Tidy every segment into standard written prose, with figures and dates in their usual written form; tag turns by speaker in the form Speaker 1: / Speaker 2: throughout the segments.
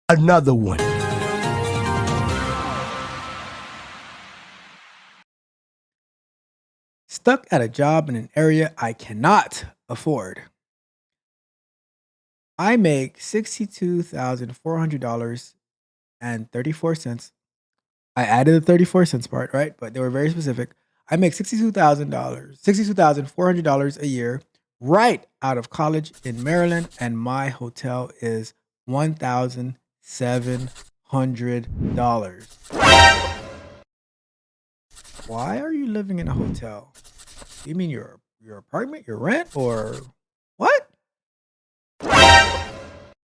Speaker 1: Another one.
Speaker 2: Stuck at a job in an area I cannot afford. I make $62,400 and 34 cents. I added the 34 cents part, right? But they were very specific. I make $62,000, $62,400 a year right out of college in Maryland, and my hotel is $1,700. Why are you living in a hotel? You mean your apartment, your rent, or what?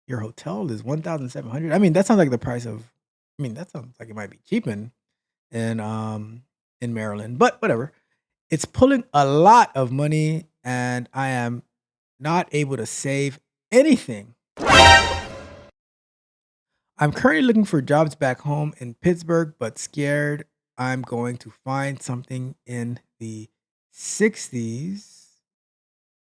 Speaker 2: Your hotel is 1,700. I mean, that sounds like the price of. I mean, that sounds like it might be cheap in Maryland, but whatever. It's pulling a lot of money, and I am not able to save anything. I'm currently looking for jobs back home in Pittsburgh, but scared I'm going to find something in the 60s.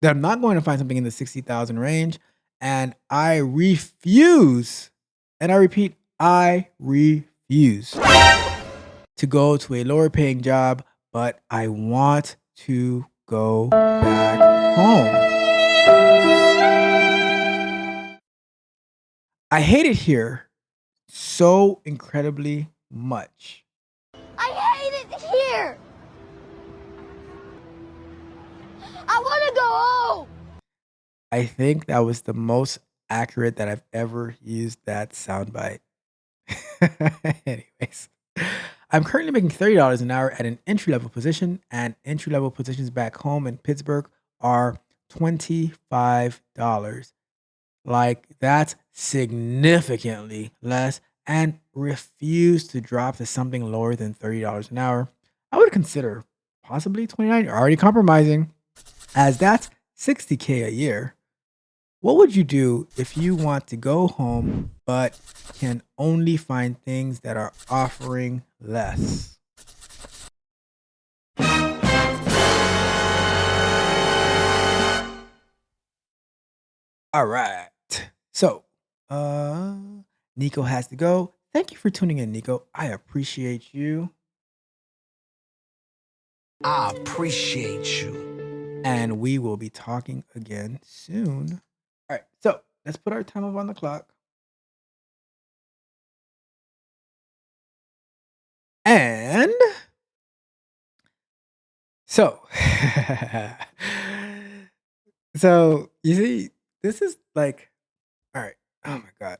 Speaker 2: That I'm not going to find something in the 60,000 range, and I refuse. And I repeat, I refuse to go to a lower paying job, but I want to go back home. I hate it here so incredibly much.
Speaker 3: I hate it here. I want to go home.
Speaker 2: I think that was the most accurate that I've ever used that soundbite. Anyways, I'm currently making $30 an hour at an entry level position, and entry level positions back home in Pittsburgh are $25. Like, that's significantly less, and refuse to drop to something lower than $30 an hour. I would consider possibly 29, already compromising, as that's 60K a year. What would you do if you want to go home but can only find things that are offering less? All right. So, uh, Nico has to go. Thank you for tuning in, Nico. I appreciate you.
Speaker 1: I appreciate you.
Speaker 2: And we will be talking again soon. All right. So, let's put our time up on the clock. And so, so you see, this is like, all right. Oh my God.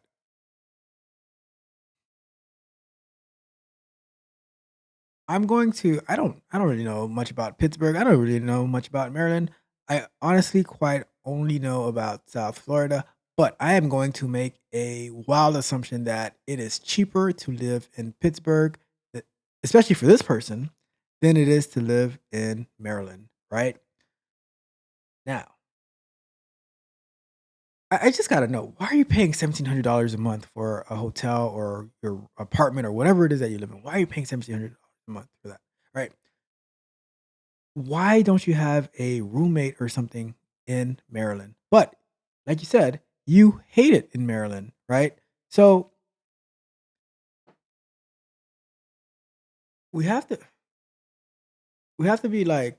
Speaker 2: I don't really know much about Pittsburgh. I don't really know much about Maryland. I honestly quite only know about South Florida, but I am going to make a wild assumption that it is cheaper to live in Pittsburgh, e- especially for this person, than it is to live in Maryland, right? Now, I just gotta know, why are you paying $1,700 a month for a hotel or your apartment or whatever it is that you live in? Why are you paying $1,700 a month for that? Right? Why don't you have a roommate or something in Maryland? But like you said, you hate it in Maryland, right? So we have to we have to be like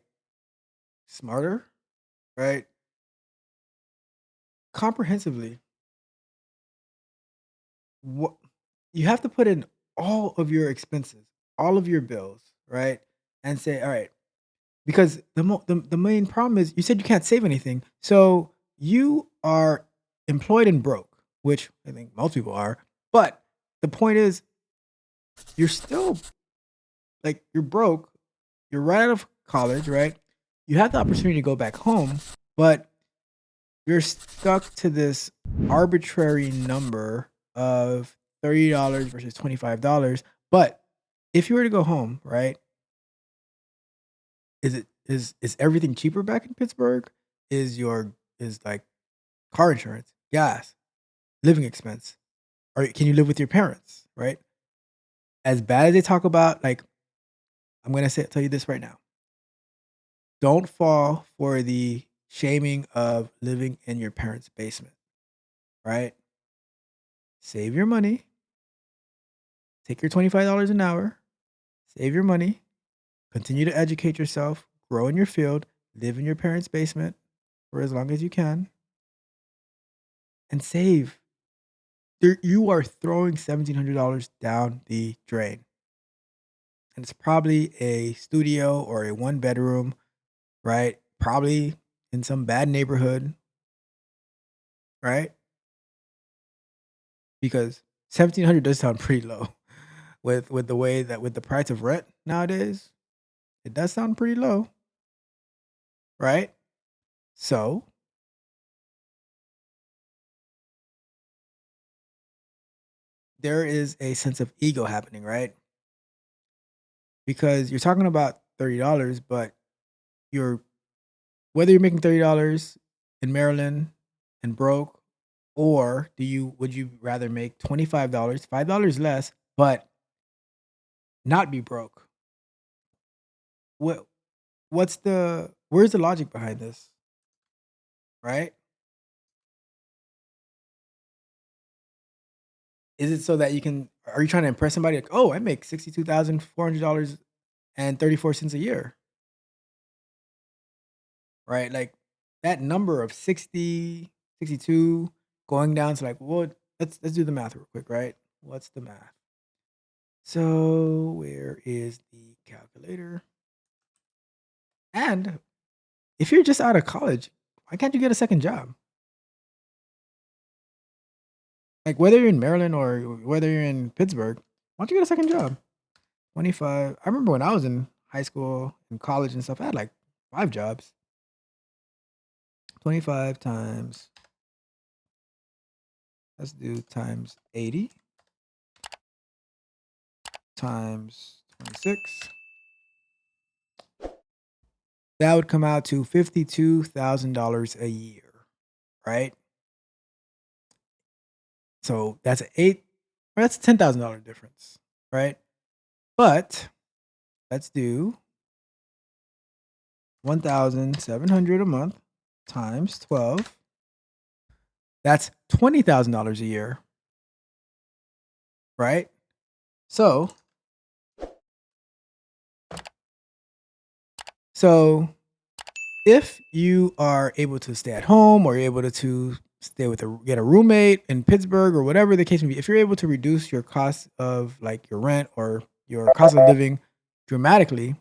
Speaker 2: smarter, right? Comprehensively. What you have to put in all of your expenses, all of your bills, right? And say, all right, because the main problem is you said you can't save anything. So you are employed and broke, which I think most people are. But the point is you're still like you're broke, you're right out of college, right? You have the opportunity to go back home, but you're stuck to this arbitrary number of $30 versus $25. But if you were to go home, right? Is everything cheaper back in Pittsburgh? Is like car insurance, gas, living expense, or can you live with your parents, right? As bad as they talk about, like I'm gonna tell you this right now. Don't fall for the shaming of living in your parents' basement, right? save your money, take your $25 an hour, save your money, continue to educate yourself, grow in your field, live in your parents' basement for as long as you can, and save. You are throwing $1,700 down the drain. And it's probably a studio or a one bedroom, right? Probably in some bad neighborhood, right? Because 1,700 does sound pretty low with the way that with the price of rent nowadays. It does sound pretty low, right? So there is a sense of ego happening, right? Because you're talking about $30, but you're whether you're making $30 in Maryland and broke, or would you rather make $25, $5 less, but not be broke? What where's the logic behind this, right? Is it so that you can are you trying to impress somebody like, "Oh, I make $62,400 and 34 cents a year," right? Like that number of 60, 62 going down to like, well, let's do the math real quick, right? What's the math? So, where is the calculator? And if you're just out of college, why can't you get a second job? Like whether you're in Maryland or whether you're in Pittsburgh, why don't you get a second job? 25. I remember when I was in high school and college and stuff, I had like 5 jobs. 25 times, let's do times 80 times 26. That would come out to $52,000 a year, right? So that's that's a $10,000 difference, right? But let's do 1,700 a month times 12. That's $20,000 a year, right? So, so if you are able to stay at home or you're able to stay with get a roommate in Pittsburgh or whatever the case may be, if you're able to reduce your cost of like your rent or your cost of living dramatically,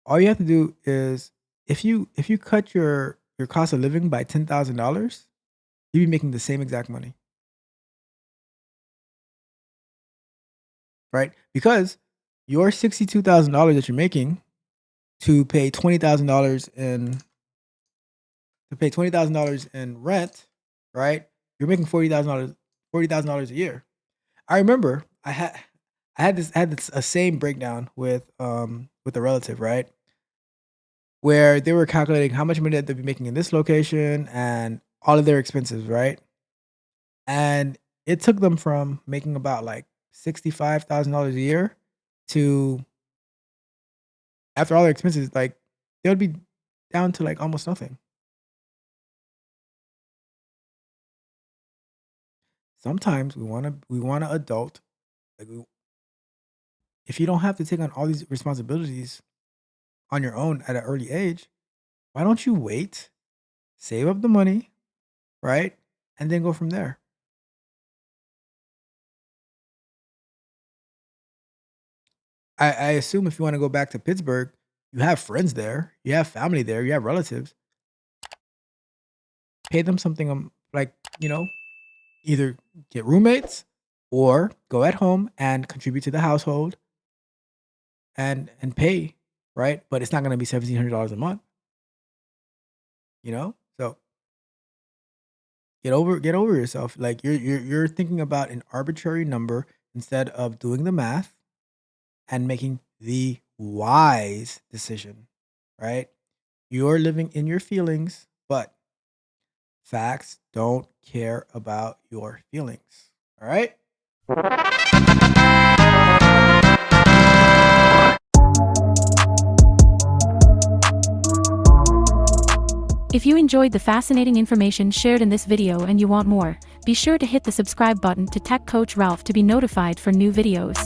Speaker 2: all you have to do is if you cut your cost of living by $10,000, you'd be making the same exact money, right? Because your $62,000 that you're making to pay $20,000 in rent, right? You're making $40,000 a year. I remember I had this a same breakdown with a relative, right? Where they were calculating how much money they'd be making in this location and all of their expenses, right? And it took them from making about like $65,000 a year to after all their expenses, like they would be down to like almost nothing. Sometimes we wanna adult. Like if you don't have to take on all these responsibilities on your own at an early age, why don't you wait, save up the money, right? And then go from there. I assume if you want to go back to Pittsburgh, you have friends there, you have family there, you have relatives. Pay them something like, either get roommates or go at home and contribute to the household and pay, right? But it's not gonna be $1,700 a month, you know? So get over yourself. Like you're thinking about an arbitrary number instead of doing the math and making the wise decision, right? You're living in your feelings, but facts don't care about your feelings. All right?
Speaker 4: If you enjoyed the fascinating information shared in this video and you want more, be sure to hit the subscribe button to Tech Coach Ralph to be notified for new videos.